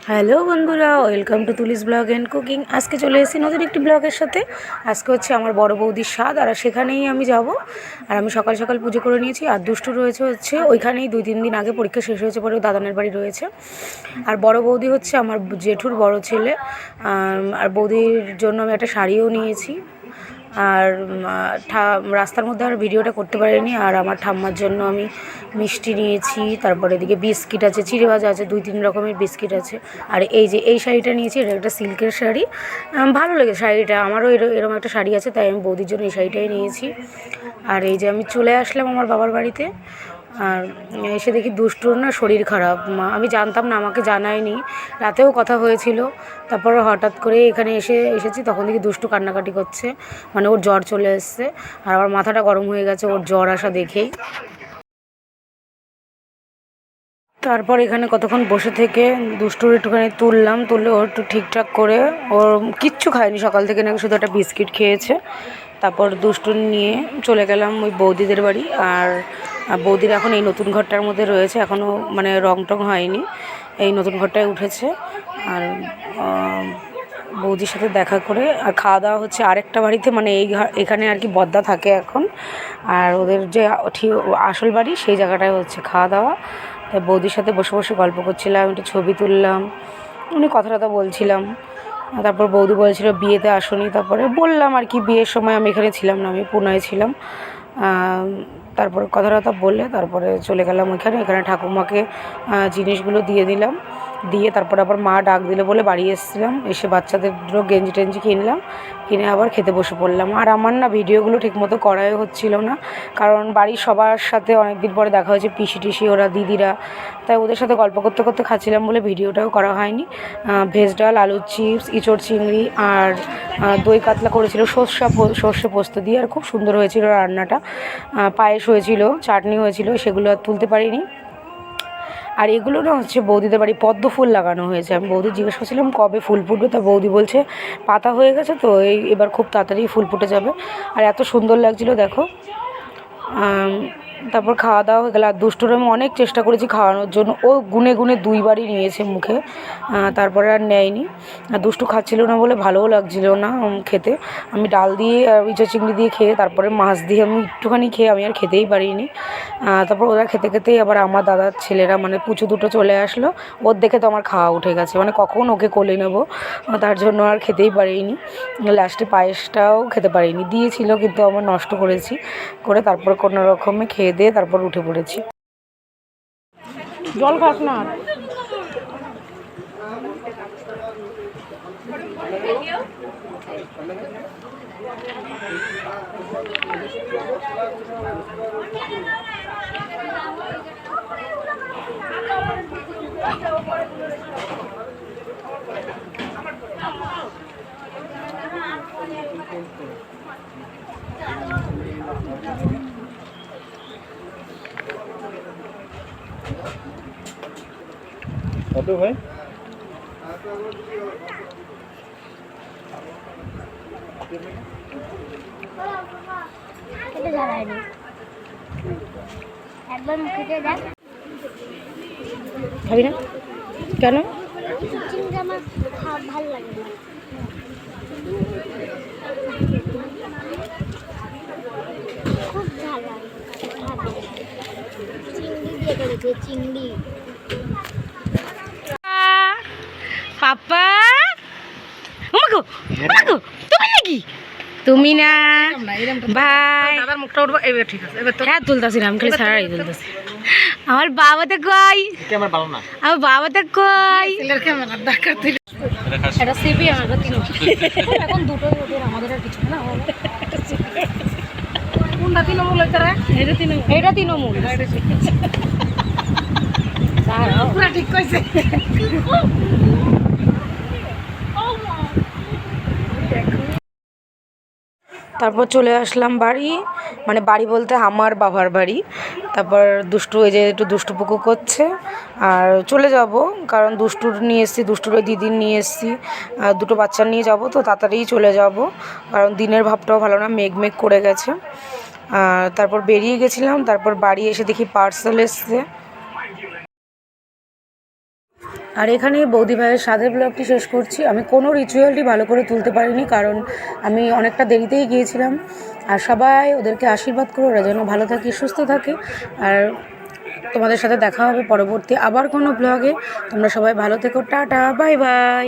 Hello বন্ধুরা, welcome to Tuli's blog and cooking. আজকে চলে এসেছি নতুন একটি ব্লগের সাথে। আজকে হচ্ছে আমার বড় বৌদির স্বাদ, আর সেখানেই আমি যাব। আর আমি সকাল সকাল পুজো করে নিয়েছি। আর দুষ্টু রয়েছে হচ্ছে ওইখানেই, 2-3 দিন আগে পরীক্ষা শেষ হয়েছে, পরে দাদানের বাড়ি রয়েছে। আর বড় বৌদি হচ্ছে আমার জেঠুর বড় ছেলে। আর বৌদির জন্য আমি একটা শাড়িও নিয়েছি। আর রাস্তার মধ্যে আর ভিডিওটা করতে পারিনি। আর আমার ঠাম্মার জন্য আমি মিষ্টি নিয়েছি, তারপরে এদিকে বিস্কিট আছে, চিড়ে ভাজা আছে, 2-3 রকমের বিস্কিট আছে। আর এই যে এই শাড়িটা নিয়েছি, এটা একটা সিল্কের শাড়ি, ভালো লেগেছে শাড়িটা। আমারও এরকম একটা শাড়ি আছে, তাই আমি বৌদির জন্য এই শাড়িটাই নিয়েছি। আর এই যে আমি চলে আসলাম আমার বাবার বাড়িতে। আর এসে দেখি দুষ্টুর না শরীর খারাপ। আমি জানতাম না, আমাকে জানায়নি, রাতেও কথা হয়েছিল। তারপর হঠাৎ করে এখানে এসেছি, তখন দেখি দুষ্টু কান্নাকাটি করছে, মানে ওর জ্বর চলে এসছে। আর আমার মাথাটা গরম হয়ে গেছে ওর জ্বর আসা দেখেই। তারপর এখানে কতক্ষণ বসে থেকে দুষ্টুর একটুখানি তুলে ওর একটু ঠিকঠাক করে, ওর কিচ্ছু খায়নি সকাল থেকে, নাকি শুধু একটা বিস্কিট খেয়েছে। তারপর দুষ্টু নিয়ে চলে গেলাম ওই বৌদিদের বাড়ি। আর বৌদির এখন এই নতুন ঘরটার মধ্যে রয়েছে, এখনও মানে রং টং হয়নি, এই নতুন ঘরটায় উঠেছে। আর বৌদির সাথে দেখা করে আর খাওয়া দাওয়া হচ্ছে আরেকটা বাড়িতে, মানে এখানে আর কি বদ্দা থাকে এখন। আর ওদের যে আসল বাড়ি সেই জায়গাটায় হচ্ছে খাওয়া দাওয়া। তাই বৌদির সাথে বসে বসে গল্প করছিলাম, একটু ছবি তুললাম, উনি কথা টথা বলছিলাম। তারপর বৌদি বলছিল বিয়েতে আসনি, তারপরে বললাম আর কি বিয়ের সময় আমি এখানে ছিলাম না, আমি পুনায় ছিলাম। তারপরে কথা টথা বলে তারপরে চলে গেলাম এখানে ঠাকুমাকে জিনিসগুলো দিয়ে দিলাম। দিয়ে তারপরে আবার মা ডাক দিলে বলে বাড়ি এসেছিলাম, এসে বাচ্চাদেরও গেঞ্জি টেঞ্জি কিনে আবার খেতে বসে পড়লাম। আর আমার না ভিডিওগুলো ঠিকমতো করাই হচ্ছিল না, কারণ বাড়ির সবার সাথে অনেক দিন পরে দেখা হয়েছে, পিসি টিসি ওরা দিদিরা, তাই ওদের সাথে গল্প করতে করতে খাচ্ছিলাম বলে ভিডিওটাও করা হয়নি। ভেজ ডাল, আলুর চিপস, ইঁচড় চিংড়ি আর দই কাতলা করেছিল সর্ষে পোস্ত দিয়ে, আর খুব সুন্দর হয়েছিল রান্নাটা। পায়েস হয়েছিল, চাটনি হয়েছিল, সেগুলো আর তুলতে পারিনি। আর এগুলো না হচ্ছে বৌদিদের বাড়ি পদ্ম ফুল লাগানো হয়েছে। আমি বৌদি জিজ্ঞেস করছিলাম কবে ফুল ফুটবে, তা বৌদি বলছে পাতা হয়ে গেছে তো, এবার খুব তাড়াতাড়ি ফুল ফুটে যাবে। আর এত সুন্দর লাগছিলো দেখো। তারপর খাওয়া দাওয়া হয়ে গেল। আর দুষ্টুর আমি অনেক চেষ্টা করেছি খাওয়ানোর জন্য, ও গুনে 2বারই নিয়েছে মুখে, তারপরে আর নেয়নি। আর দুষ্টু খাচ্ছিল না বলে ভালোও লাগছিল না খেতে। আমি ডাল দিয়ে আর ইঁচড় চিংড়ি দিয়ে খেয়ে, তারপরে মাছ দিয়ে আমি একটুখানি খেয়ে আমি আর খেতেই পারিনি। তারপর ওরা খেতেই আবার আমার দাদার ছেলেরা মানে পুচু দুটো চলে আসলো, ওর দেখে তো আমার খাওয়া উঠে গেছে, মানে কখন ওকে কোলে নেবো, তার জন্য আর খেতেই পারিনি। লাস্টে পায়েসটাও খেতে পারিনি, দিয়েছিল কিন্তু আমার নষ্ট করেছি করে। তারপর কোনো রকমে খেয়ে দিয়ে তারপর উঠে পড়েছি। জল খাস না। কত ভাই? একবার মুখে দিয়ে দেখ। খাবি না কেন? চিংড়ি আমার ভালো লাগে না। খুব ঝাল লাগে, চিংড়ি দিয়ে করেছে, চিংড়ি। পাপা তুমি নাকি? তুমি না ভাই, দাদার মুখটা উঠবো এবার, ঠিক আছে এবার তো হ্যাঁ তুলতেছি না, আমি খালি সারাই তুলতেছি। আমার বাবাতে কই, ক্যামেরা ভালো না, আমার বাবাতে কই, ক্যামেরার দরকার ছিল। এটা সিবি আমাদের তিন এখন দুটোই ওদের, আমাদের আর কিছু না। কোনটা তৃণমূল? এটা তৃণমূল পুরা ঠিক কইছে। তারপর চলে আসলাম বাড়ি, মানে বাড়ি বলতে আমার বাবার বাড়ি। তারপর দুষ্টু এই যে একটু দুষ্টুপুকু করছে, আর চলে যাব কারণ দুষ্টুর নিয়ে এসেছি, দুষ্টুর ওই দিদির নিয়ে এসেছি, দুটো বাচ্চা নিয়ে যাব তো তাড়াতাড়ি চলে যাব, কারণ দিনের ভাবটাও ভালো না, মেঘ মেঘ করে গেছে। তারপর বেরিয়ে গেছিলাম, তারপর বাড়ি এসে দেখি পার্সেল এসছে। আর এখানে বৌদি ভাইয়ের স্বাদের ব্লগটি শেষ করছি। আমি কোনো রিচুয়ালটি ভালো করে তুলতে পারিনি, কারণ আমি অনেকটা দেরিতেই গিয়েছিলাম। আর সবাই ওদেরকে আশীর্বাদ করে ওরা যেন ভালো থাকে, সুস্থ থাকে। আর তোমাদের সাথে দেখা হবে পরবর্তী আবার কোনো ব্লগে। তোমরা সবাই ভালো থেকো, টাটা, বাই বাই।